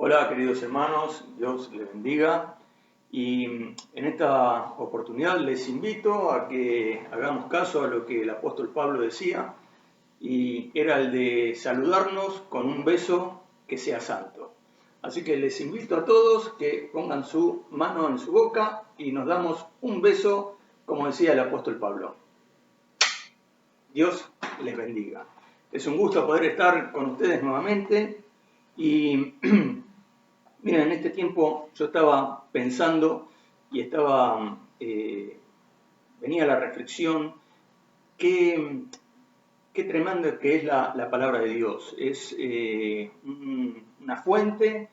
Hola queridos hermanos, Dios les bendiga y en esta oportunidad les invito a que hagamos caso a lo que el apóstol Pablo decía y era el de saludarnos con un beso que sea santo. Así que les invito a todos que pongan su mano en su boca y nos damos un beso como decía el apóstol Pablo. Dios les bendiga. Es un gusto poder estar con ustedes nuevamente y miren, en este tiempo yo estaba pensando y venía la reflexión, qué, qué tremendo que es la palabra de Dios. Es una fuente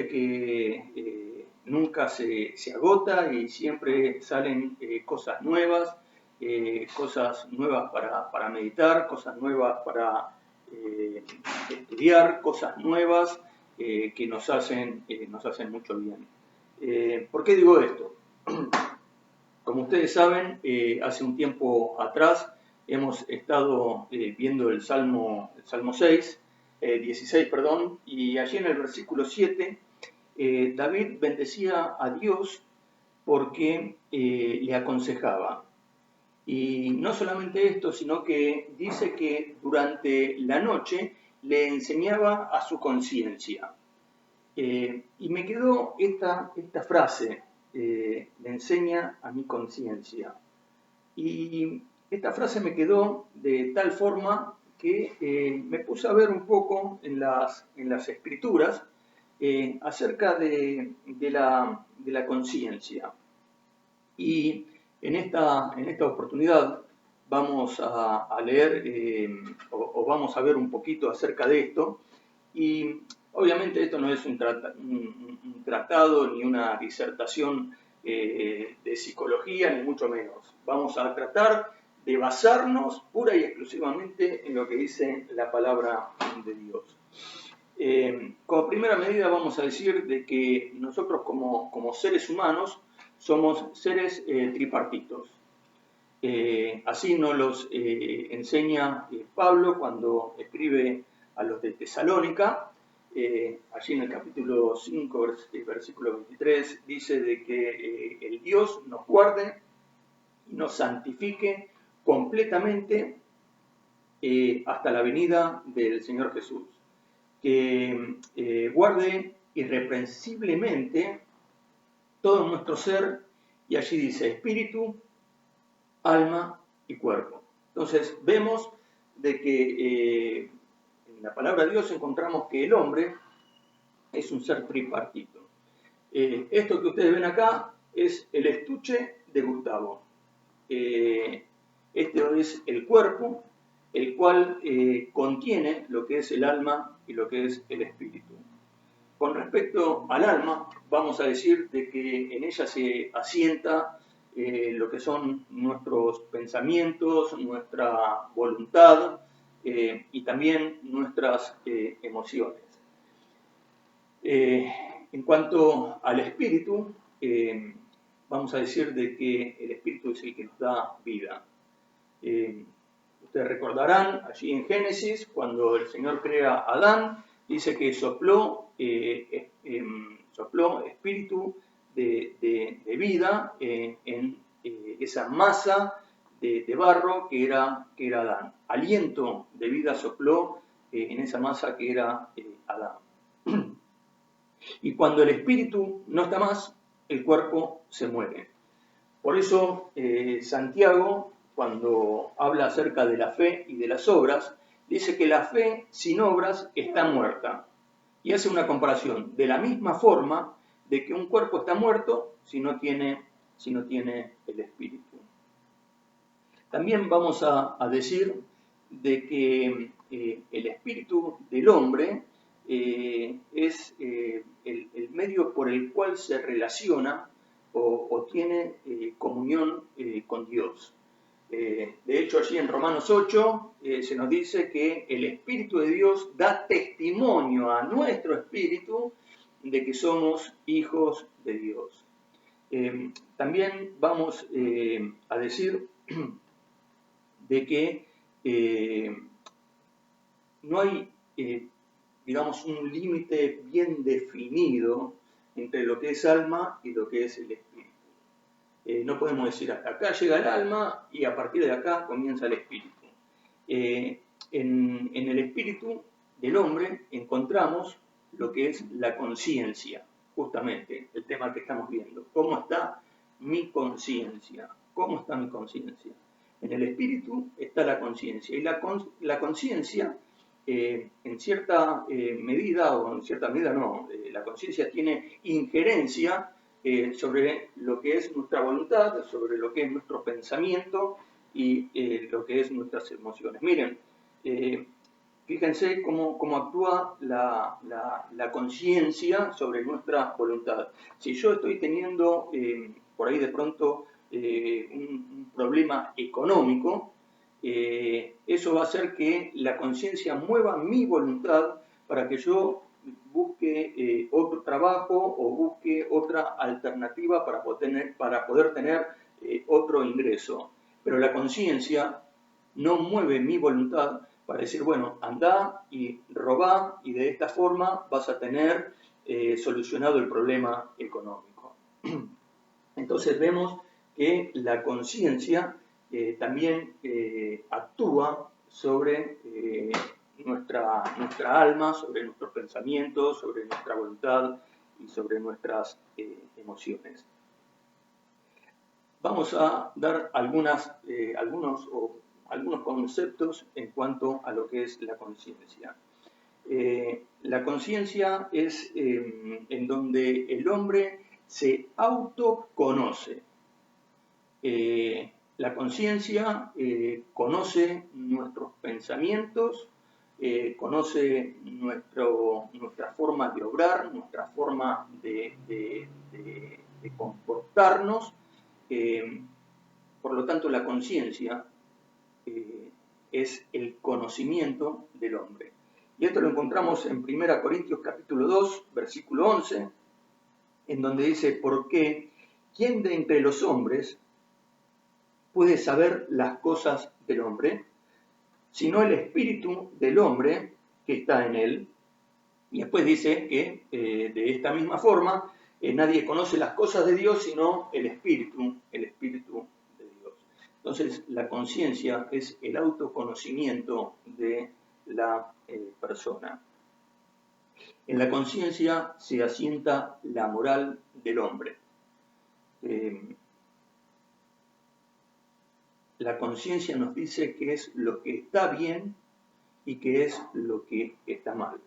que nunca se agota y siempre salen cosas nuevas para meditar, cosas nuevas para estudiar, cosas nuevas que nos hacen mucho bien. ¿Por qué digo esto? Como ustedes saben, hace un tiempo atrás hemos estado viendo el Salmo 6, 16, perdón, y allí en el versículo 7, David bendecía a Dios porque le aconsejaba. Y no solamente esto, sino que dice que durante la noche le enseñaba a su conciencia. Y me quedó esta frase, me enseña a mi conciencia. Y esta frase me quedó de tal forma que me puse a ver un poco en las escrituras acerca de la conciencia. Y en esta oportunidad vamos a leer o vamos a ver un poquito acerca de esto. Y obviamente esto no es un tratado ni una disertación de psicología, ni mucho menos. Vamos a tratar de basarnos pura y exclusivamente en lo que dice la palabra de Dios. Como primera medida vamos a decir de que nosotros como seres humanos somos seres tripartitos. Así nos los enseña Pablo cuando escribe a los de Tesalónica. Allí en el capítulo 5, versículo 23, dice de que el Dios nos guarde y nos santifique completamente hasta la venida del Señor Jesús. Que guarde irreprensiblemente todo nuestro ser, y allí dice espíritu, alma y cuerpo. Entonces vemos de que en la palabra de Dios encontramos que el hombre es un ser tripartito. Esto que ustedes ven acá es el estuche de Gustavo. Este es el cuerpo, el cual contiene lo que es el alma y lo que es el espíritu. Con respecto al alma, vamos a decir de que en ella se asienta lo que son nuestros pensamientos, nuestra voluntad y también nuestras emociones. En cuanto al espíritu, vamos a decir de que el espíritu es el que nos da vida. Ustedes recordarán allí en Génesis, cuando el Señor crea a Adán, dice que sopló espíritu de vida en esa masa de barro que era Adán. Aliento de vida sopló en esa masa que era Adán. Y cuando el espíritu no está más, el cuerpo se muere. Por eso Santiago, cuando habla acerca de la fe y de las obras, dice que la fe sin obras está muerta. Y hace una comparación de la misma forma de que un cuerpo está muerto si no tiene el espíritu. También vamos a decir de que el espíritu del hombre es el medio por el cual se relaciona o tiene comunión con Dios. De hecho, allí en Romanos 8 se nos dice que el Espíritu de Dios da testimonio a nuestro espíritu de que somos hijos de Dios. También vamos a decir de que no hay digamos, un límite bien definido entre lo que es alma y lo que es el espíritu. No podemos decir hasta acá llega el alma y a partir de acá comienza el espíritu. En el espíritu del hombre encontramos lo que es la conciencia, justamente el tema que estamos viendo. ¿Cómo está mi conciencia? ¿Cómo está mi conciencia? En el espíritu está la conciencia y la conciencia en cierta medida, o en cierta medida no, la conciencia tiene injerencia sobre lo que es nuestra voluntad, sobre lo que es nuestro pensamiento y lo que es nuestras emociones. Miren, fíjense cómo actúa la conciencia sobre nuestra voluntad. Si yo estoy teniendo por ahí de pronto un problema económico, eso va a hacer que la conciencia mueva mi voluntad para que yo busque otro trabajo o busque otra alternativa para poder tener otro ingreso. Pero la conciencia no mueve mi voluntad para decir, bueno, anda y robá y de esta forma vas a tener solucionado el problema económico. Entonces vemos que la conciencia también actúa sobre nuestra alma, sobre nuestros pensamientos, sobre nuestra voluntad y sobre nuestras emociones. Vamos a dar algunos conceptos en cuanto a lo que es la conciencia. La conciencia es en donde el hombre se autoconoce. La conciencia conoce nuestros pensamientos, conoce nuestra forma de obrar, nuestra forma de comportarnos. Por lo tanto, la conciencia es el conocimiento del hombre. Y esto lo encontramos en 1 Corintios capítulo 2, versículo 11, en donde dice, ¿por qué? ¿Quién de entre los hombres puede saber las cosas del hombre? Sino el espíritu del hombre que está en él. Y después dice que de esta misma forma nadie conoce las cosas de Dios sino el espíritu de Dios. Entonces la conciencia es el autoconocimiento de la persona. En la conciencia se asienta la moral del hombre. La conciencia nos dice qué es lo que está bien y qué es lo que está mal.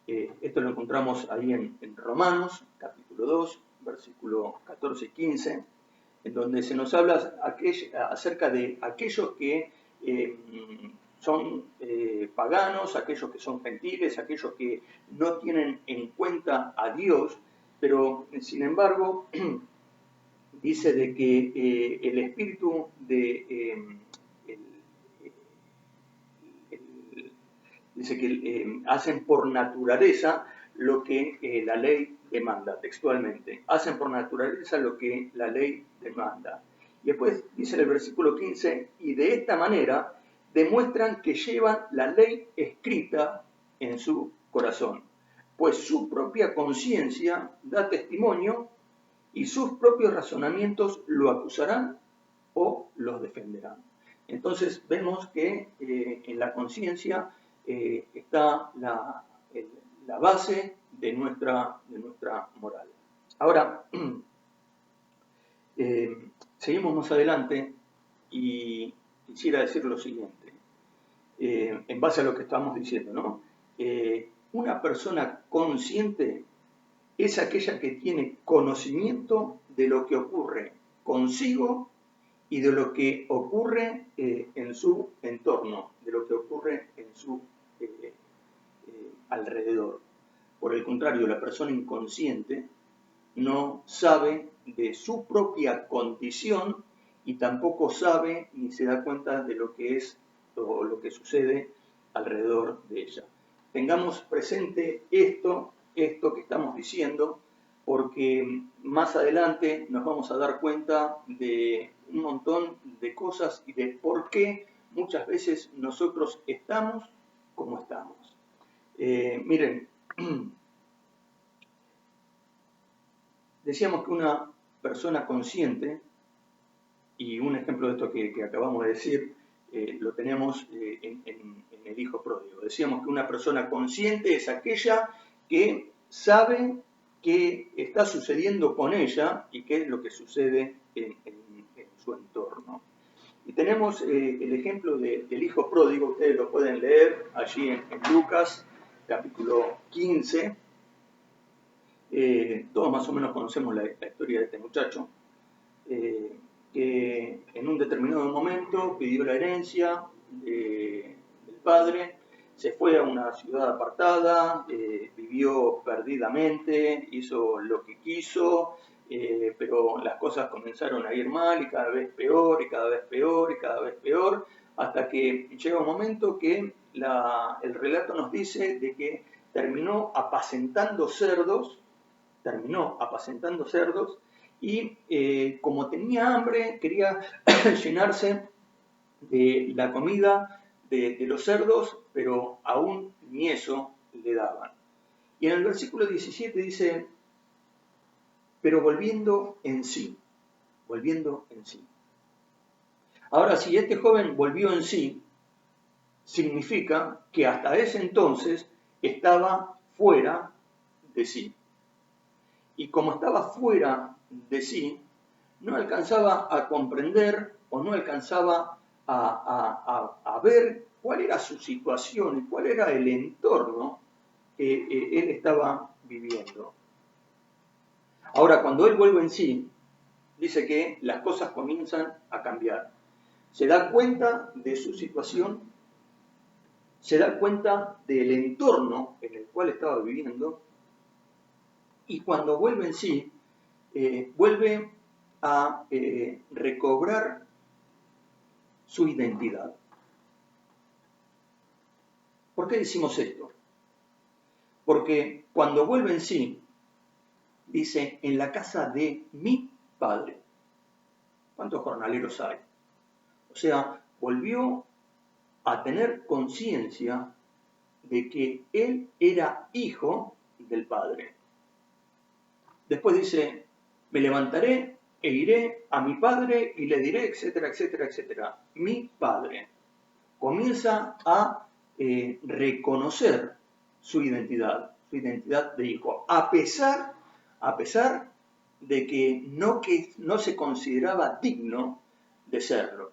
Esto lo encontramos ahí en Romanos, capítulo 2, versículo 14 y 15, en donde se nos habla acerca de aquellos que son paganos, aquellos que son gentiles, aquellos que no tienen en cuenta a Dios, pero sin embargo dice de que el espíritu dice que hacen por naturaleza lo que la ley demanda, textualmente. Hacen por naturaleza lo que la ley demanda. Y después dice en el versículo 15, y de esta manera demuestran que llevan la ley escrita en su corazón, pues su propia conciencia da testimonio y sus propios razonamientos lo acusarán o los defenderán. Entonces vemos que en la conciencia está la base de nuestra moral. Ahora, seguimos más adelante y quisiera decir lo siguiente, en base a lo que estamos diciendo, ¿no? Una persona consciente es aquella que tiene conocimiento de lo que ocurre consigo y de lo que ocurre en su entorno, de lo que ocurre en su alrededor. Por el contrario, la persona inconsciente no sabe de su propia condición y tampoco sabe ni se da cuenta de lo que es o lo que sucede alrededor de ella. Tengamos presente esto que estamos diciendo, porque más adelante nos vamos a dar cuenta de un montón de cosas y de por qué muchas veces nosotros estamos como estamos. Miren, decíamos que una persona consciente, y un ejemplo de esto que acabamos de decir, lo tenemos en el hijo pródigo. Decíamos que una persona consciente es aquella que sabe qué está sucediendo con ella y qué es lo que sucede en su entorno. Y tenemos el ejemplo del hijo pródigo, ustedes lo pueden leer allí en Lucas, capítulo 15. Todos más o menos conocemos la historia de este muchacho, que en un determinado momento pidió la herencia del padre, se fue a una ciudad apartada, vivió perdidamente, hizo lo que quiso, pero las cosas comenzaron a ir mal y cada vez peor, y cada vez peor, y cada vez peor, hasta que llega un momento que el relato nos dice de que terminó apacentando cerdos, y como tenía hambre, quería llenarse de la comida de los cerdos, pero aún ni eso le daban. Y en el versículo 17 dice, pero volviendo en sí. Ahora, si este joven volvió en sí, significa que hasta ese entonces estaba fuera de sí. Y como estaba fuera de sí, no alcanzaba a comprender o no alcanzaba a ver cuál era su situación y cuál era el entorno que él estaba viviendo. Ahora, cuando él vuelve en sí, dice que las cosas comienzan a cambiar. Se da cuenta de su situación, se da cuenta del entorno en el cual estaba viviendo, y cuando vuelve en sí, vuelve a recobrar su identidad. ¿Por qué decimos esto? Porque cuando vuelve en sí, dice, en la casa de mi padre. ¿Cuántos jornaleros hay? O sea, volvió a tener conciencia de que él era hijo del padre. Después dice, me levantaré e iré a mi padre y le diré, etcétera, etcétera, etcétera. Mi padre. Comienza a reconocer su identidad de hijo, a pesar de que no se consideraba digno de serlo.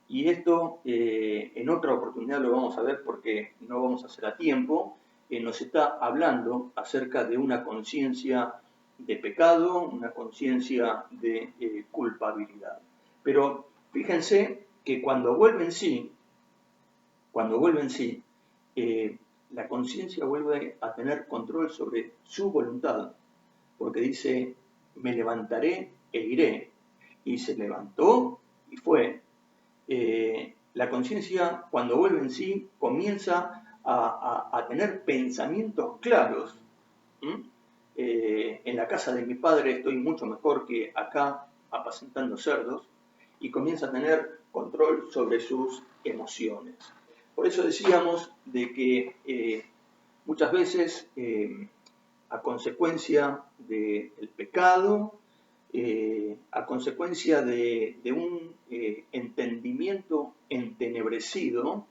Y esto en otra oportunidad lo vamos a ver porque no vamos a hacer a tiempo. Nos está hablando acerca de una conciencia de pecado, una conciencia de culpabilidad. Pero fíjense que cuando vuelve en sí, la conciencia vuelve a tener control sobre su voluntad, porque dice, me levantaré e iré. Y se levantó y fue. La conciencia, cuando vuelve en sí, comienza a tener pensamientos claros. En la casa de mi padre estoy mucho mejor que acá apacentando cerdos, y comienza a tener control sobre sus emociones. Por eso decíamos de que muchas veces a consecuencia del pecado, a consecuencia de un entendimiento entenebrecido,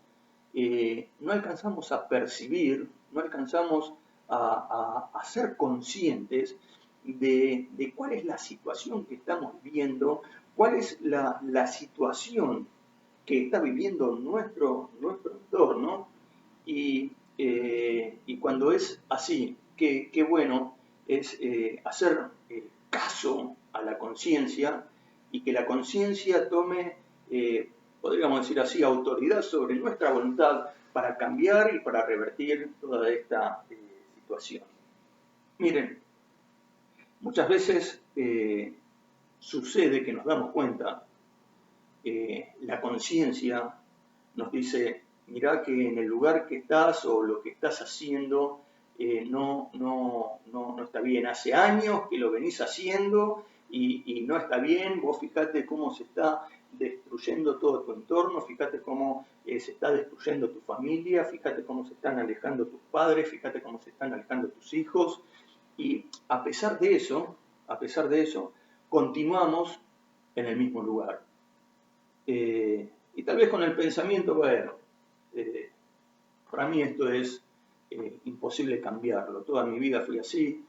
no alcanzamos a percibir, no alcanzamos a ser conscientes de cuál es la situación que estamos viviendo, cuál es la situación que está viviendo nuestro entorno, y cuando es así, qué bueno es hacer caso a la conciencia, y que la conciencia tome, podríamos decir así, autoridad sobre nuestra voluntad para cambiar y para revertir toda esta situación. Miren, muchas veces sucede que nos damos cuenta, la conciencia nos dice, mirá que en el lugar que estás o lo que estás haciendo no está bien. Hace años que lo venís haciendo y no está bien, vos fíjate cómo se está destruyendo todo tu entorno, fíjate cómo se está destruyendo tu familia, fíjate cómo se están alejando tus padres, fíjate cómo se están alejando tus hijos. Y a pesar de eso, continuamos en el mismo lugar. Y tal vez con el pensamiento, bueno, para mí esto es imposible cambiarlo. Toda mi vida fui así,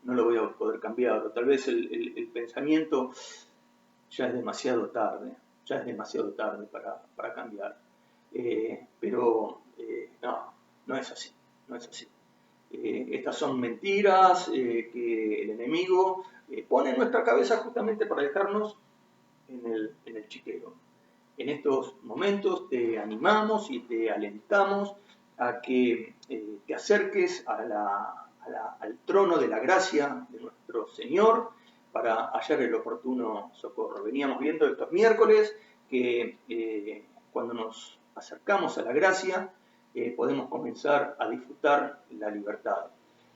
no lo voy a poder cambiar. Tal vez el pensamiento ya es demasiado tarde para cambiar. Pero no es así, no es así. Estas son mentiras que el enemigo pone en nuestra cabeza justamente para dejarnos en el chiquero. En estos momentos te animamos y te alentamos a que te acerques al trono de la gracia de nuestro Señor para hallar el oportuno socorro. Veníamos viendo estos miércoles que cuando nos acercamos a la gracia podemos comenzar a disfrutar la libertad.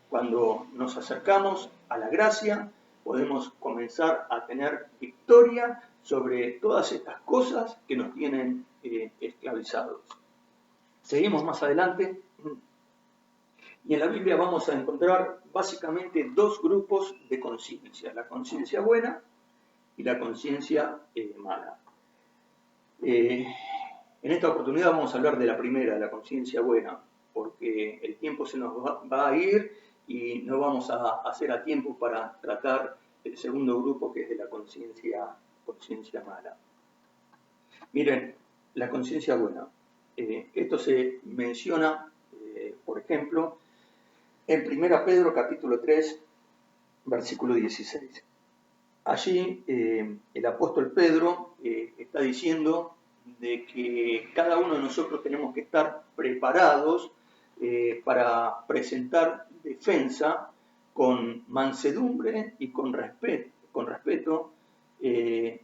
Cuando nos acercamos a la gracia podemos comenzar a tener victoria sobre todas estas cosas que nos tienen esclavizados. Seguimos más adelante y en la Biblia vamos a encontrar básicamente dos grupos de conciencia, la conciencia buena y la conciencia mala. En esta oportunidad vamos a hablar de la primera, de la conciencia buena, porque el tiempo se nos va a ir y no vamos a hacer a tiempo para tratar el segundo grupo, que es de la conciencia mala. Miren, la conciencia buena. Esto se menciona, por ejemplo, en 1 Pedro capítulo 3, versículo 16. Allí el apóstol Pedro está diciendo de que cada uno de nosotros tenemos que estar preparados para presentar defensa con mansedumbre y con respeto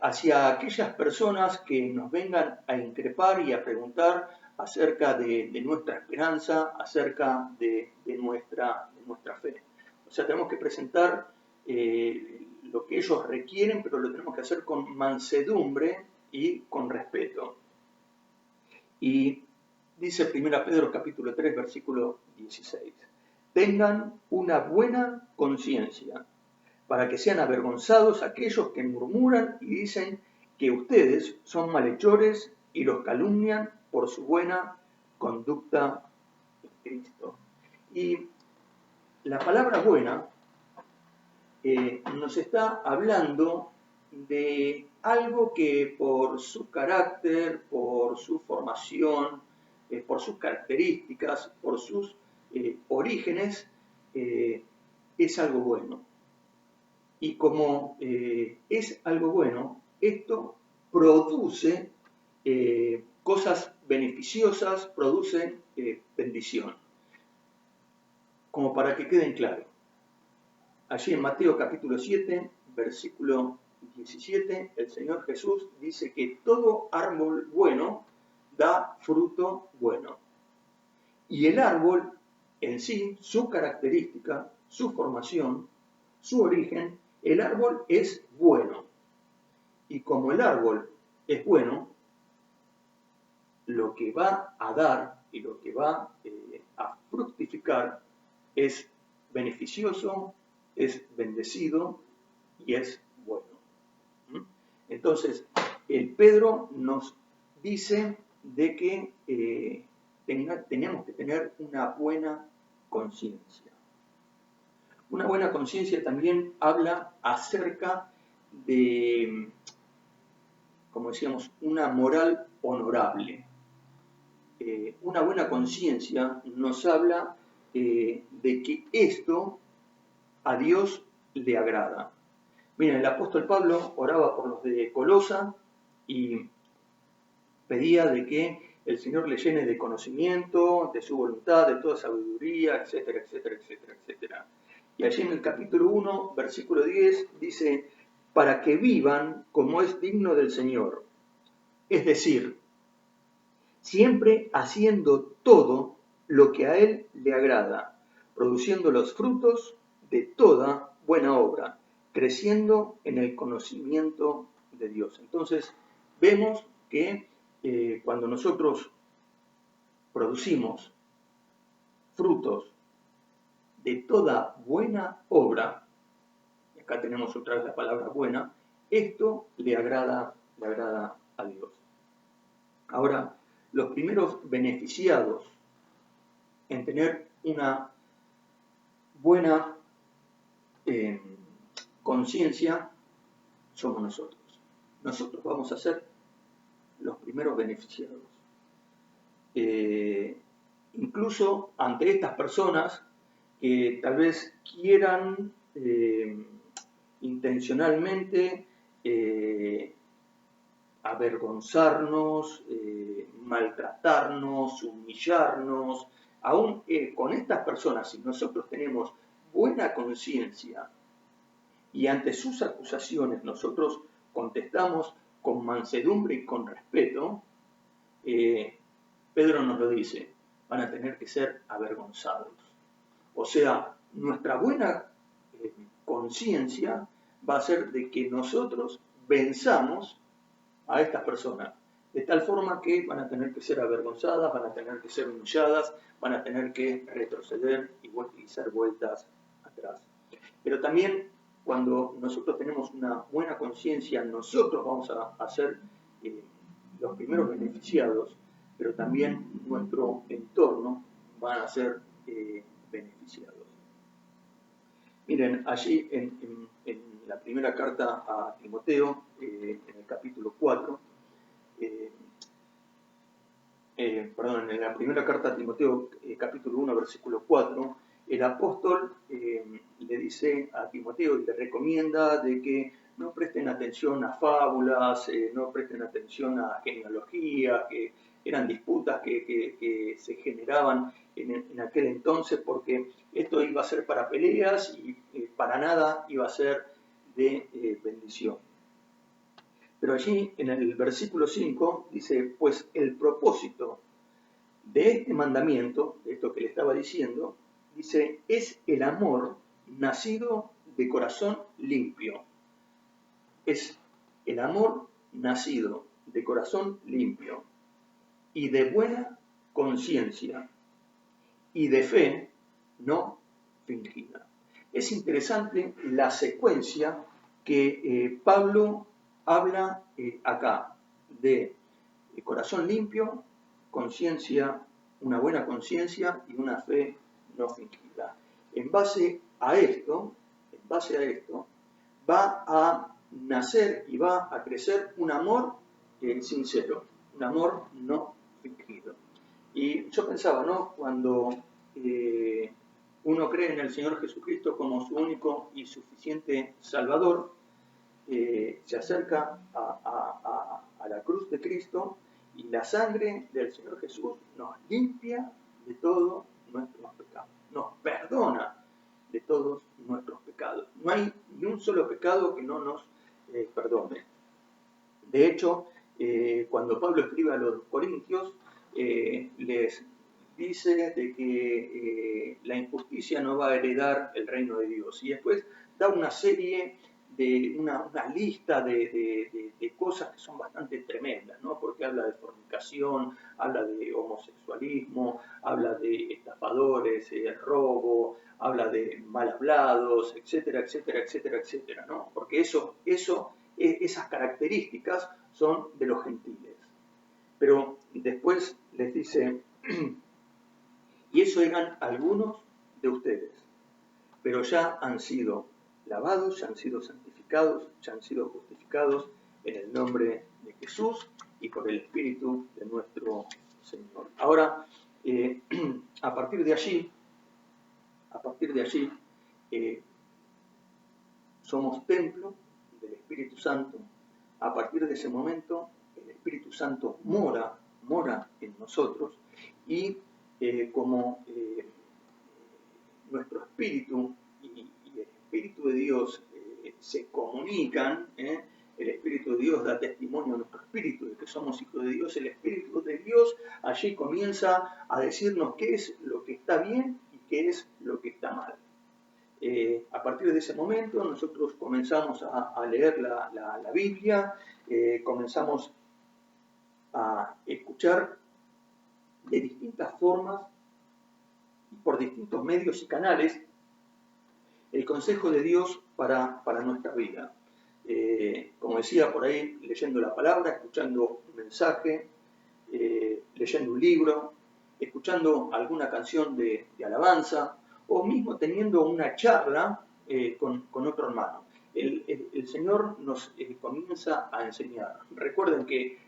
hacia aquellas personas que nos vengan a increpar y a preguntar acerca de nuestra esperanza, acerca de nuestra fe. O sea, tenemos que presentar lo que ellos requieren, pero lo tenemos que hacer con mansedumbre y con respeto. Y dice 1 Pedro capítulo 3, versículo 16. Tengan una buena conciencia, para que sean avergonzados aquellos que murmuran y dicen que ustedes son malhechores y los calumnian por su buena conducta en Cristo. Y la palabra buena nos está hablando de algo que por su carácter, por su formación, por sus características, por sus orígenes, es algo bueno. Y como es algo bueno, esto produce cosas beneficiosas, produce bendición. Como para que queden claros. Allí en Mateo capítulo 7, versículo 17, el Señor Jesús dice que todo árbol bueno da fruto bueno. Y el árbol en sí, su característica, su formación, su origen, el árbol es bueno. Y como el árbol es bueno, lo que va a dar y lo que va a fructificar es beneficioso, es bendecido y es bueno. Entonces, el Pedro nos dice de que tenemos que tener una buena conciencia. Una buena conciencia también habla acerca de, como decíamos, una moral honorable. Una buena conciencia nos habla de que esto a Dios le agrada. Miren, el apóstol Pablo oraba por los de Colosa y pedía de que el Señor le llene de conocimiento, de su voluntad, de toda sabiduría, etcétera, etcétera, etcétera, etcétera. Y allí en el capítulo 1, versículo 10, dice, para que vivan como es digno del Señor. Es decir, siempre haciendo todo lo que a Él le agrada, produciendo los frutos de toda buena obra, creciendo en el conocimiento de Dios. Entonces, vemos que cuando nosotros producimos frutos de toda buena obra, y acá tenemos otra vez la palabra buena, esto le agrada a Dios. Ahora, los primeros beneficiados en tener una buena conciencia somos nosotros. Nosotros vamos a ser los primeros beneficiados. Incluso ante estas personas que tal vez quieran intencionalmente avergonzarnos, maltratarnos, humillarnos, aún con estas personas, si nosotros tenemos buena conciencia y ante sus acusaciones nosotros contestamos con mansedumbre y con respeto, Pedro nos lo dice, van a tener que ser avergonzados. O sea, nuestra buena conciencia va a ser de que nosotros venzamos a estas personas, de tal forma que van a tener que ser avergonzadas, van a tener que ser humilladas, van a tener que retroceder y ser vueltas atrás. Pero también cuando nosotros tenemos una buena conciencia, nosotros vamos a ser los primeros beneficiados, pero también nuestro entorno van a ser beneficiados. Miren, allí en la primera carta a Timoteo, en el capítulo 4, en la primera carta a Timoteo, capítulo 1, versículo 4, el apóstol le dice a Timoteo y le recomienda de que no presten atención a fábulas, no presten atención a genealogías, que eran disputas que se generaban en aquel entonces, porque esto iba a ser para peleas y para nada iba a ser de bendición. Pero allí en el versículo 5 dice, pues el propósito de este mandamiento, de esto que le estaba diciendo, dice, es el amor nacido de corazón limpio. Es el amor nacido de corazón limpio y de buena conciencia y de fe no fingida. Es interesante la secuencia que Pablo habla acá de corazón limpio, conciencia, una buena conciencia y una fe no fingida. En base a esto, va a nacer y va a crecer un amor sincero, un amor no fingido. Y yo pensaba, ¿no? Cuando uno cree en el Señor Jesucristo como su único y suficiente Salvador, se acerca a la cruz de Cristo y la sangre del Señor Jesús nos limpia de todos nuestros pecados, nos perdona de todos nuestros pecados. No hay ni un solo pecado que no nos perdone. De hecho, cuando Pablo escribe a los Corintios, les dice de que la injusticia no va a heredar el reino de Dios. Y después da una serie de una lista de cosas que son bastante tremendas, ¿no? Porque habla de fornicación, habla de homosexualismo, habla de estafadores, robo, habla de mal hablados, etcétera, etcétera, etcétera, etcétera, ¿no? Porque esas características son de los gentiles. Pero después les dice, y eso eran algunos de ustedes, pero ya han sido lavados, ya han sido santificados, ya han sido justificados en el nombre de Jesús y por el Espíritu de nuestro Señor. Ahora, a partir de allí, somos templo del Espíritu Santo. A partir de ese momento, el Espíritu Santo mora en nosotros y como nuestro espíritu y el Espíritu de Dios se comunican, el Espíritu de Dios da testimonio a nuestro espíritu de que somos hijos de Dios, el Espíritu de Dios allí comienza a decirnos qué es lo que está bien y qué es lo que está mal. A partir de ese momento nosotros comenzamos a leer la Biblia, comenzamos a escuchar de distintas formas y por distintos medios y canales el consejo de Dios para nuestra vida. Como decía por ahí, leyendo la palabra, escuchando un mensaje, leyendo un libro, escuchando alguna canción de alabanza, o mismo teniendo una charla con otro hermano. El Señor nos comienza a enseñar. Recuerden que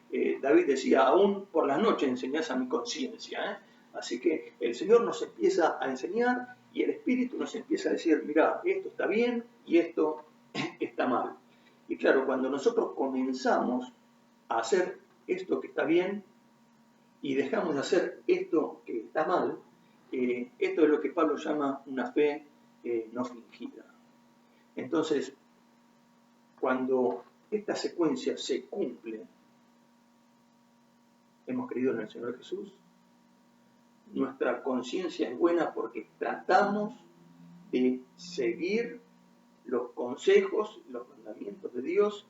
David decía, aún por la noche enseñás a mi conciencia. Así que el Señor nos empieza a enseñar y el Espíritu nos empieza a decir, mira, esto está bien y esto está mal. Y claro, cuando nosotros comenzamos a hacer esto que está bien y dejamos de hacer esto que está mal, esto es lo que Pablo llama una fe no fingida. Entonces, cuando esta secuencia se cumple, hemos creído en el Señor Jesús, nuestra conciencia es buena porque tratamos de seguir los consejos, los mandamientos de Dios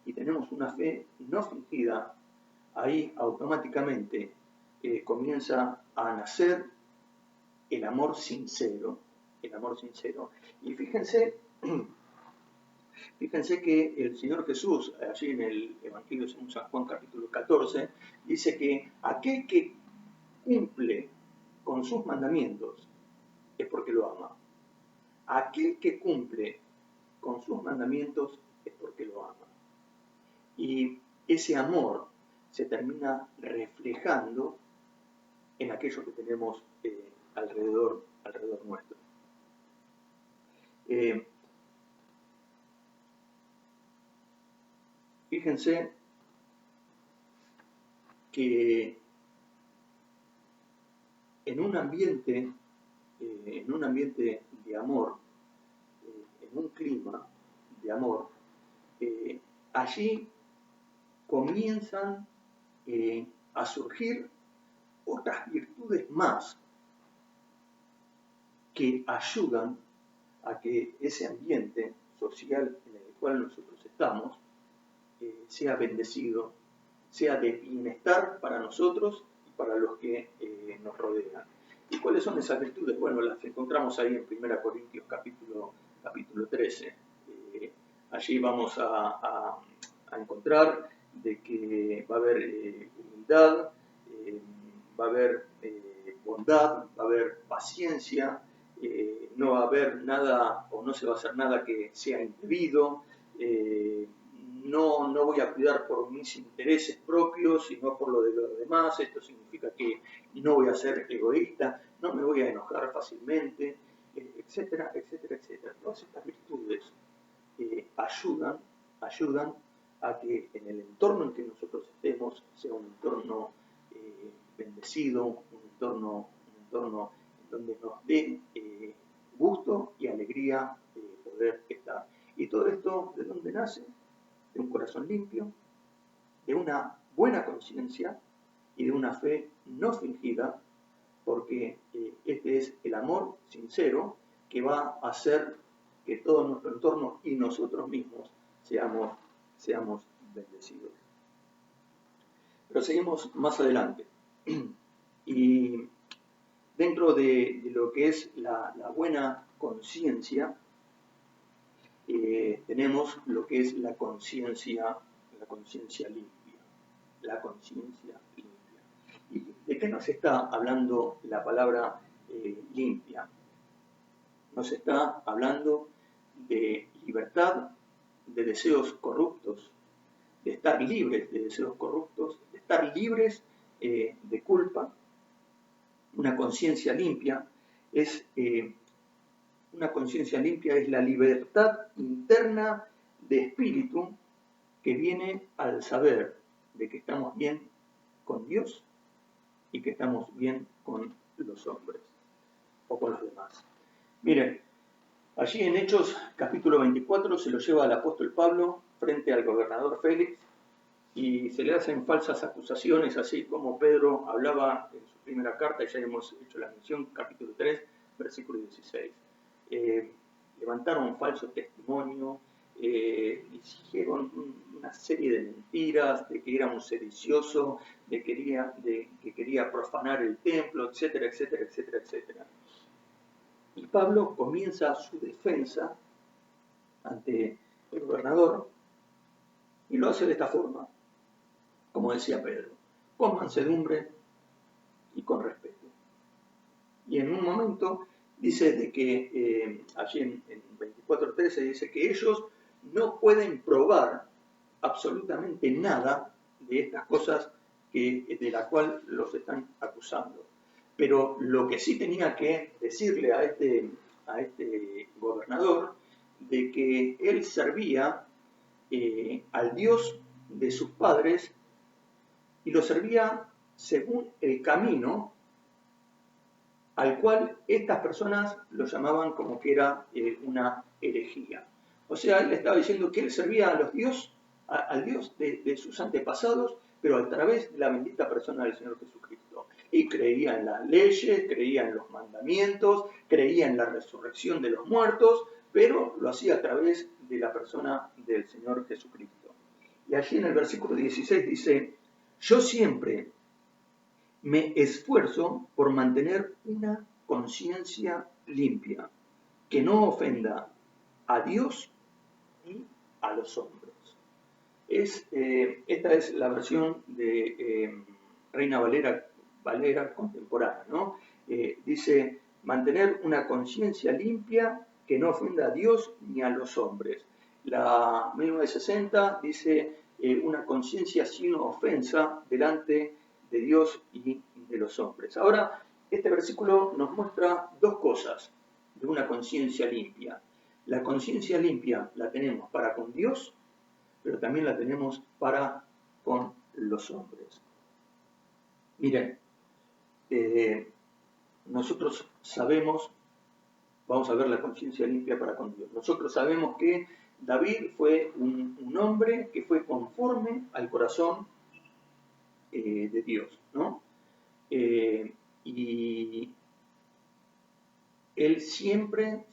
y tenemos una fe no fingida, ahí automáticamente comienza a nacer el amor sincero, el amor sincero. Y fíjense que el Señor Jesús, allí en el Evangelio según San Juan capítulo 14, dice que aquel que cumple con sus mandamientos es porque lo ama. Aquel que cumple con sus mandamientos es porque lo ama. Y ese amor se termina reflejando en aquello que tenemos alrededor nuestro. Fíjense que en un ambiente de amor, en un clima de amor, allí comienzan a surgir otras virtudes más que ayudan a que ese ambiente social en el cual nosotros estamos sea bendecido, sea de bienestar para nosotros y para los que nos rodean. ¿Y cuáles son esas virtudes? Bueno, las encontramos ahí en 1 Corintios capítulo 13. Allí vamos a encontrar de que va a haber humildad, va a haber bondad, va a haber paciencia, no va a haber nada o no se va a hacer nada que sea indebido, no voy a cuidar por mis intereses propios, sino por lo de los demás. Esto significa que no voy a ser egoísta, no me voy a enojar fácilmente, etcétera, etcétera, etcétera. Todas estas virtudes ayudan a que en el entorno en que nosotros estemos sea un entorno bendecido, un entorno en donde nos dé gusto y alegría poder estar. Y todo esto, ¿de dónde nace? De un corazón limpio, de una buena conciencia y de una fe no fingida, porque este es el amor sincero que va a hacer que todo nuestro entorno y nosotros mismos seamos bendecidos. Pero seguimos más adelante. Y dentro de lo que es la buena conciencia, tenemos lo que es la conciencia limpia. La conciencia limpia. ¿Y de qué nos está hablando la palabra limpia? Nos está hablando de libertad de deseos corruptos, de estar libres de deseos corruptos, de estar libres de culpa. Una conciencia limpia es la libertad interna de espíritu que viene al saber de que estamos bien con Dios y que estamos bien con los hombres o con los demás. Miren, allí en Hechos capítulo 24 se lo lleva el apóstol Pablo frente al gobernador Félix y se le hacen falsas acusaciones, así como Pedro hablaba en su primera carta, y ya hemos hecho la mención, capítulo 3, versículo 16. levantaron falso testimonio, hicieron una serie de mentiras, de que era un sedicioso, de que quería profanar el templo, etcétera, etcétera, etcétera, etcétera. Y Pablo comienza su defensa ante el gobernador y lo hace de esta forma, como decía Pedro, con mansedumbre y con respeto. Y en un momento dice de que allí en 24:13 dice que ellos no pueden probar absolutamente nada de estas cosas de la cual los están acusando. Pero lo que sí tenía que decirle a este gobernador de que él servía al Dios de sus padres y lo servía según el camino al cual estas personas lo llamaban como que era una herejía. O sea, él estaba diciendo que él servía a al Dios de sus antepasados, pero a través de la bendita persona del Señor Jesucristo. Y creía en las leyes, creía en los mandamientos, creía en la resurrección de los muertos, pero lo hacía a través de la persona del Señor Jesucristo. Y allí en el versículo 16 dice, yo siempre me esfuerzo por mantener una conciencia limpia, que no ofenda a Dios y a los hombres. Esta es la versión de Reina Valera contemporánea, ¿no? Dice, mantener una conciencia limpia que no ofenda a Dios ni a los hombres. La 1960 dice, una conciencia sin ofensa delante de Dios y de los hombres. Ahora, este versículo nos muestra dos cosas de una conciencia limpia. La conciencia limpia la tenemos para con Dios, pero también la tenemos para con los hombres. Miren, nosotros sabemos, vamos a ver la conciencia limpia para con Dios. Nosotros sabemos que David fue un hombre que fue conforme al corazón de Dios, ¿no? Y él siempre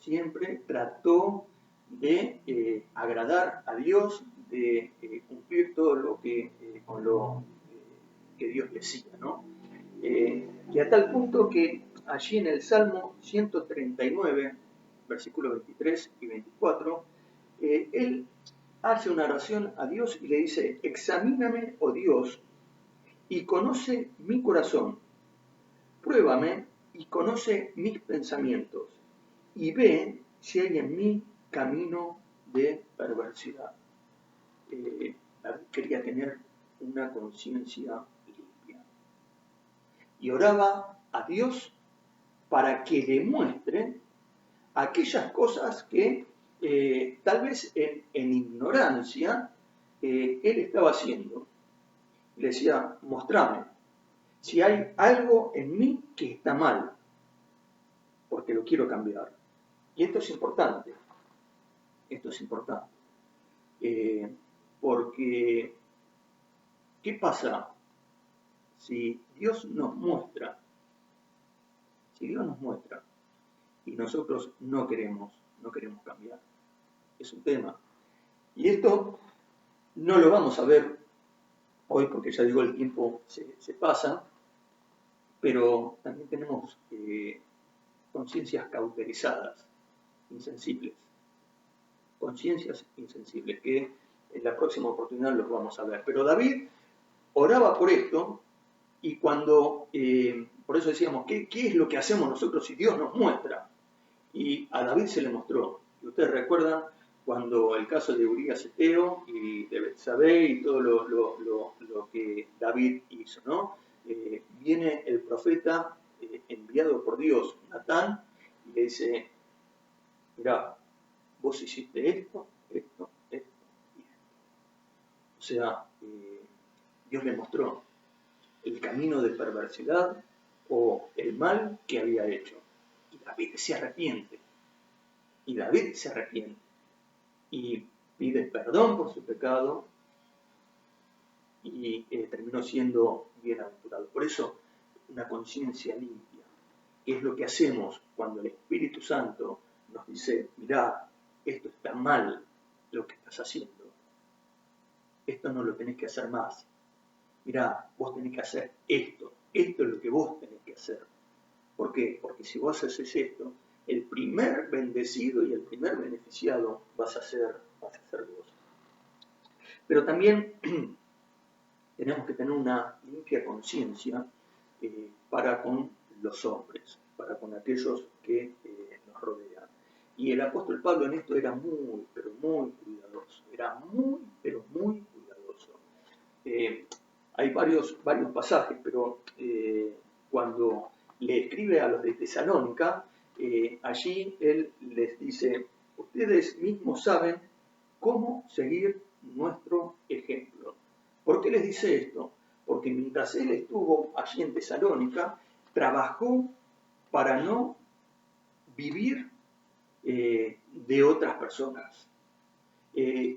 trató de agradar a Dios, de cumplir todo lo que con lo que Dios decía, ¿no? Y a tal punto que allí en el Salmo 139, versículos 23 y 24, él hace una oración a Dios y le dice, examíname, oh Dios, y conoce mi corazón, pruébame y conoce mis pensamientos, y ve si hay en mí camino de perversidad. Quería tener una conciencia limpia. Y oraba a Dios para que le muestre aquellas cosas que tal vez en ignorancia él estaba haciendo. Le decía, mostrame si hay algo en mí que está mal, porque lo quiero cambiar. Y esto es importante, porque ¿qué pasa si Dios nos muestra y nosotros no queremos cambiar? Es un tema. Y esto no lo vamos a ver hoy porque ya digo el tiempo se pasa, pero también tenemos conciencias cauterizadas, insensibles. Conciencias insensibles, que en la próxima oportunidad los vamos a ver. Pero David oraba por esto y cuando, por eso decíamos, ¿qué es lo que hacemos nosotros si Dios nos muestra? Y a David se le mostró. Y ustedes recuerdan cuando el caso de Urías Eteo y de Betsabé y todo lo que David hizo, ¿no? Viene el profeta enviado por Dios, Natán, y le dice, mirá, vos hiciste esto y esto. O sea, Dios le mostró el camino de perversidad o el mal que había hecho. Y David se arrepiente. Y pide perdón por su pecado y terminó siendo bienaventurado. Por eso, una conciencia limpia, que es lo que hacemos cuando el Espíritu Santo nos dice, mirá, esto está mal lo que estás haciendo. Esto no lo tenés que hacer más. Mirá, vos tenés que hacer esto. Esto es lo que vos tenés que hacer. ¿Por qué? Porque si vos haces esto, el primer bendecido y el primer beneficiado vas a ser vos. Pero también tenemos que tener una limpia conciencia para con los hombres, para con aquellos que nos rodean. Y el apóstol Pablo en esto era muy, pero muy cuidadoso. Era muy, pero muy cuidadoso. Hay varios pasajes, pero cuando le escribe a los de Tesalónica, allí él les dice, ustedes mismos saben cómo seguir nuestro ejemplo. ¿Por qué les dice esto? Porque mientras él estuvo allí en Tesalónica, trabajó para no vivir de otras personas.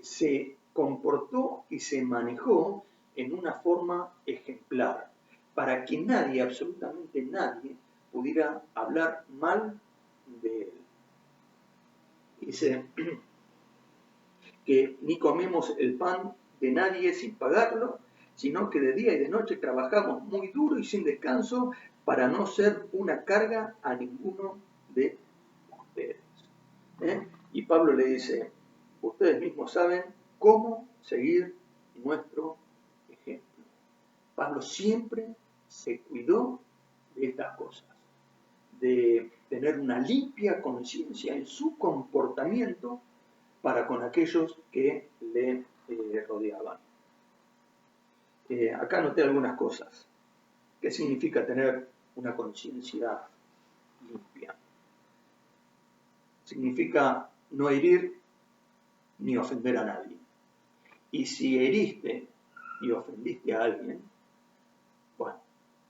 Se comportó y se manejó en una forma ejemplar, para que nadie, absolutamente nadie, pudiera hablar mal de él. Dice que ni comemos el pan de nadie sin pagarlo, sino que de día y de noche trabajamos muy duro y sin descanso para no ser una carga a ninguno de ustedes. Y Pablo le dice, ustedes mismos saben cómo seguir nuestro ejemplo. Pablo siempre se cuidó de estas cosas, de tener una limpia conciencia en su comportamiento para con aquellos que le rodeaban. Acá noté algunas cosas. ¿Qué significa tener una conciencia limpia? Significa no herir ni ofender a nadie. Y si heriste y ofendiste a alguien, bueno,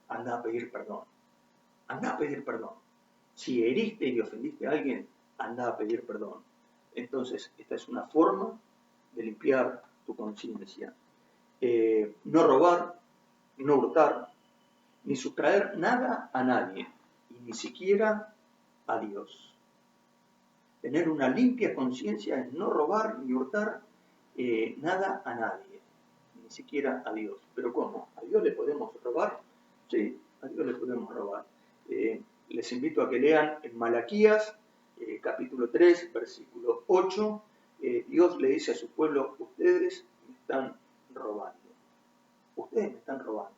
anda a pedir perdón. Anda a pedir perdón. Si heriste y ofendiste a alguien, anda a pedir perdón. Entonces, esta es una forma de limpiar tu conciencia. No robar, no hurtar, ni sustraer nada a nadie, y ni siquiera a Dios. Tener una limpia conciencia es no robar ni hurtar nada a nadie, ni siquiera a Dios. ¿Pero cómo? ¿A Dios le podemos robar? Sí, a Dios le podemos robar. Les invito a que lean en Malaquías, capítulo 3, versículo 8. Dios le dice a su pueblo, ustedes me están robando. Ustedes me están robando.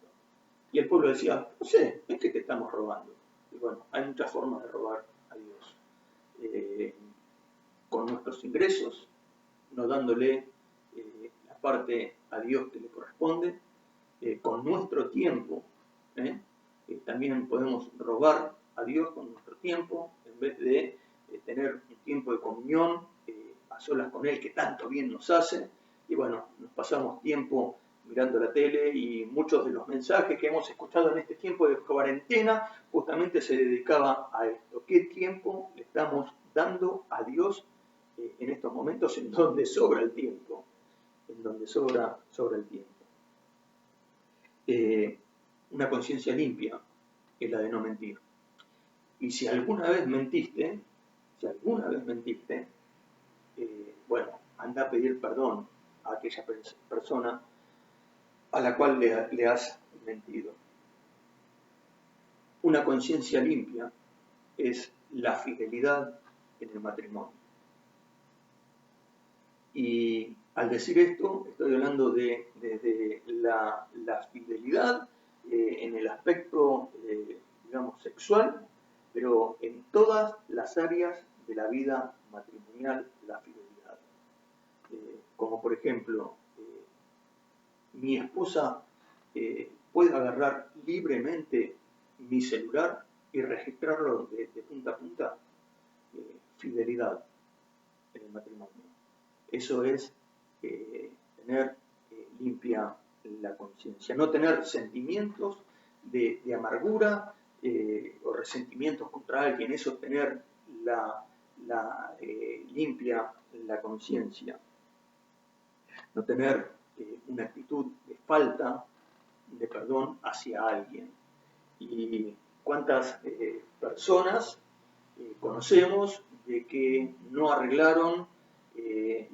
Y el pueblo decía, no sé, es que te estamos robando. Y bueno, hay muchas formas de robar a Dios. Con nuestros ingresos, no dándole la parte a Dios que le corresponde, con nuestro tiempo, también podemos robar a Dios con nuestro tiempo, en vez de tener un tiempo de comunión a solas con Él, que tanto bien nos hace, y bueno, nos pasamos tiempo mirando la tele y muchos de los mensajes que hemos escuchado en este tiempo de cuarentena justamente se dedicaba a esto. ¿Qué tiempo le estamos dando a Dios en estos momentos en donde sobra el tiempo? En donde sobra el tiempo. Una conciencia limpia es la de no mentir. Y si alguna vez mentiste, bueno, anda a pedir perdón a aquella persona a la cual le has mentido. Una conciencia limpia es la fidelidad en el matrimonio. Y al decir esto, estoy hablando de la fidelidad en el aspecto, digamos, sexual, pero en todas las áreas de la vida matrimonial, la fidelidad. Como por ejemplo, mi esposa puede agarrar libremente mi celular y registrarlo de punta a punta. Fidelidad en el matrimonio. Eso es tener limpia la conciencia, no tener sentimientos de amargura o resentimientos contra alguien, eso es tener limpia la conciencia, no tener una actitud de falta de perdón hacia alguien. Y cuántas personas conocemos de que no arreglaron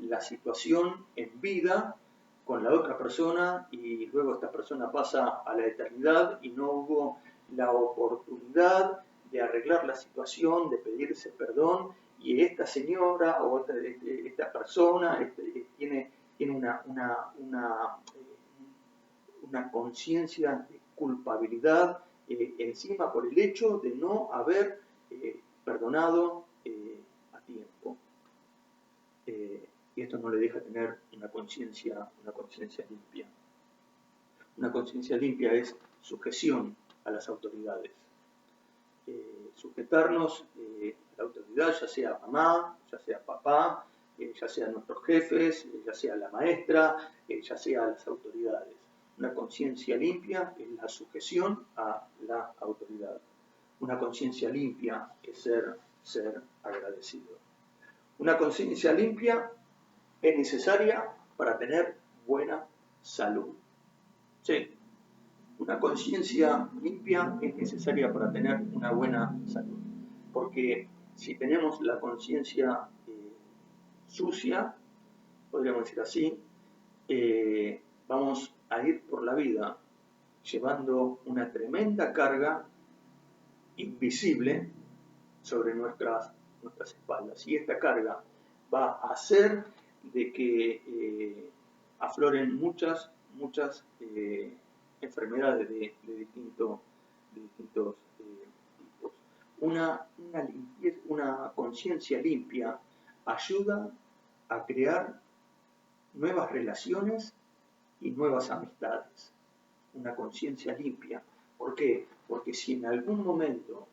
la situación en vida con la otra persona y luego esta persona pasa a la eternidad y no hubo la oportunidad de arreglar la situación, de pedirse perdón, y esta señora o esta persona tiene una conciencia de culpabilidad encima por el hecho de no haber perdonado a tiempo. Y esto no le deja tener una conciencia limpia. Una conciencia limpia es sujeción a las autoridades. Sujetarnos a la autoridad, ya sea mamá, ya sea papá, ya sea nuestros jefes, ya sea la maestra, ya sea las autoridades. Una conciencia limpia es la sujeción a la autoridad. Una conciencia limpia es ser agradecido. Una conciencia limpia es necesaria para tener buena salud. Sí, una conciencia limpia es necesaria para tener una buena salud. Porque si tenemos la conciencia sucia, podríamos decir así, vamos a ir por la vida llevando una tremenda carga invisible sobre nuestras espaldas. Y esta carga va a hacer de que afloren muchas enfermedades de distintos tipos. Una conciencia limpia ayuda a crear nuevas relaciones y nuevas amistades. Una conciencia limpia. ¿Por qué? Porque si en algún momento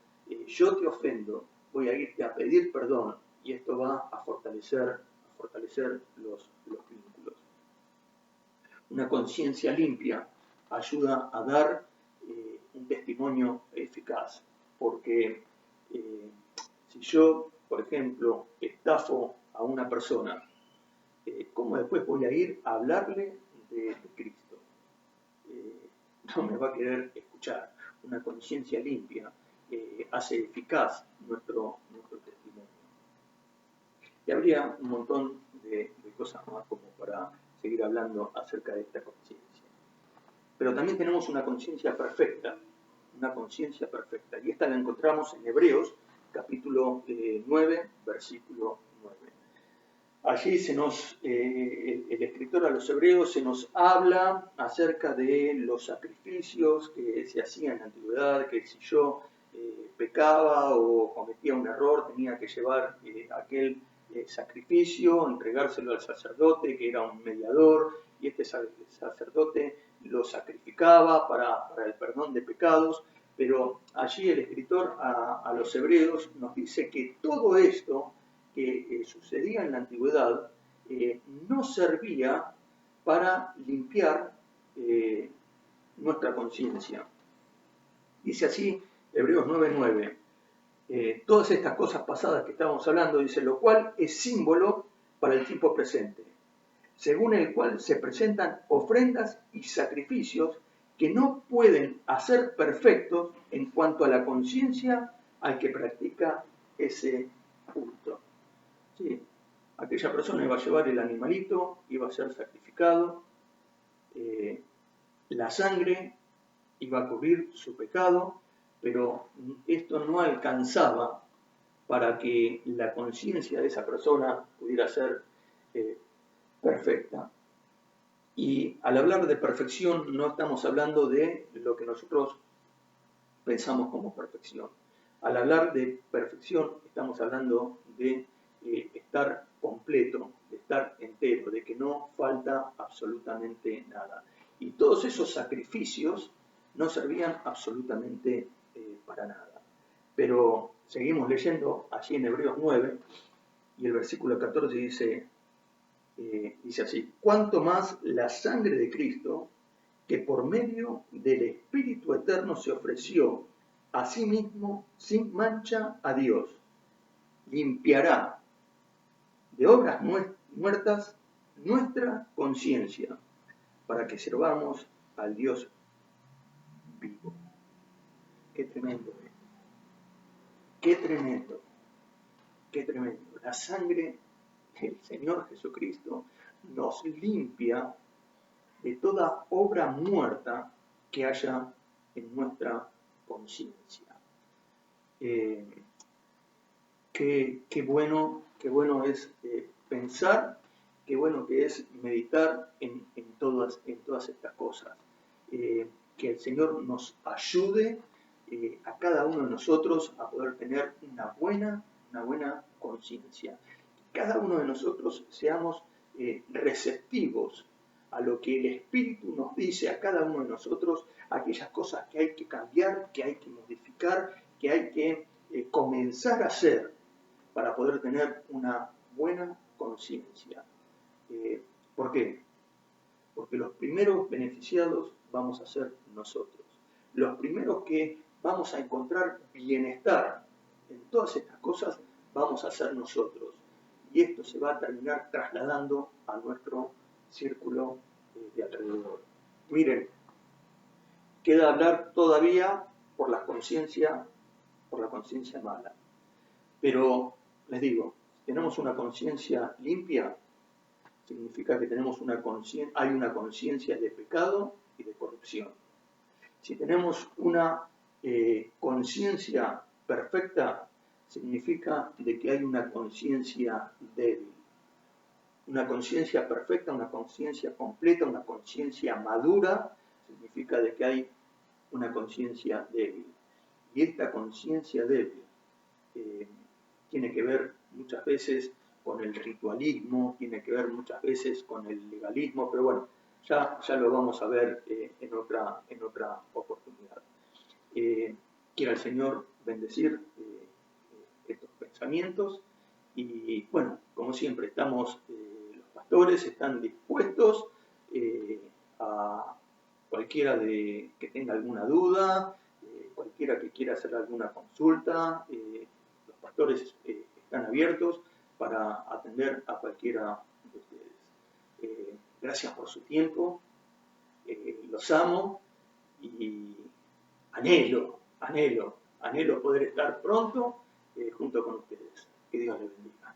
yo te ofendo, voy a irte a pedir perdón y esto va a fortalecer los vínculos. Una conciencia limpia ayuda a dar un testimonio eficaz, porque si yo, por ejemplo, estafo a una persona, ¿cómo después voy a ir a hablarle de Cristo? No me va a querer escuchar. Una conciencia limpia hace eficaz nuestro testimonio. Y habría un montón de cosas más como para seguir hablando acerca de esta conciencia. Pero también tenemos una conciencia perfecta, y esta la encontramos en Hebreos, capítulo 9, versículo 9. Allí el escritor a los hebreos se nos habla acerca de los sacrificios que se hacían en la antigüedad, que si yo pecaba o cometía un error tenía que llevar aquel sacrificio, entregárselo al sacerdote que era un mediador, y este sacerdote lo sacrificaba para el perdón de pecados. Pero allí el escritor a los hebreos nos dice que todo esto que sucedía en la antigüedad no servía para limpiar nuestra conciencia. Dice así Hebreos 9:9, todas estas cosas pasadas que estábamos hablando, dice, lo cual es símbolo para el tiempo presente, según el cual se presentan ofrendas y sacrificios que no pueden hacer perfectos en cuanto a la conciencia al que practica ese culto. Sí, aquella persona iba a llevar el animalito, iba a ser sacrificado, la sangre iba a cubrir su pecado, pero esto no alcanzaba para que la conciencia de esa persona pudiera ser perfecta. Y al hablar de perfección no estamos hablando de lo que nosotros pensamos como perfección. Al hablar de perfección estamos hablando de estar completo, de estar entero, de que no falta absolutamente nada. Y todos esos sacrificios no servían absolutamente para nada. Pero seguimos leyendo allí en Hebreos 9 y el versículo 14 dice así, cuanto más la sangre de Cristo, que por medio del Espíritu Eterno se ofreció a sí mismo sin mancha a Dios, limpiará de obras muertas nuestra conciencia para que sirvamos al Dios vivo. Qué tremendo, qué tremendo. qué tremendo. La sangre del Señor Jesucristo nos limpia de toda obra muerta que haya en nuestra conciencia. Qué bueno es pensar, qué bueno que es meditar en todas estas cosas. Que el Señor nos ayude a cada uno de nosotros a poder tener una buena conciencia. Cada uno de nosotros seamos receptivos a lo que el Espíritu nos dice a cada uno de nosotros, aquellas cosas que hay que cambiar, que hay que modificar, que hay que comenzar a hacer para poder tener una buena conciencia. ¿Por qué? Porque los primeros beneficiados vamos a ser nosotros. Los primeros que vamos a encontrar bienestar en todas estas cosas vamos a ser nosotros. Y esto se va a terminar trasladando a nuestro círculo de alrededor. Miren, queda hablar todavía por la conciencia mala. Pero les digo, si tenemos una conciencia limpia, significa que hay una conciencia de pecado y de corrupción. Si tenemos una conciencia perfecta, significa de que hay una conciencia débil. Una conciencia perfecta, una conciencia completa, una conciencia madura, significa de que hay una conciencia débil. Y esta conciencia débil tiene que ver muchas veces con el ritualismo, tiene que ver muchas veces con el legalismo, pero bueno, ya lo vamos a ver en otra oportunidad. Quiera el Señor bendecir estos pensamientos y bueno, como siempre estamos, los pastores están dispuestos a cualquiera que tenga alguna duda, cualquiera que quiera hacer alguna consulta, los pastores están abiertos para atender a cualquiera de ustedes. Gracias por su tiempo, los amo y anhelo poder estar pronto junto con ustedes. Que Dios les bendiga.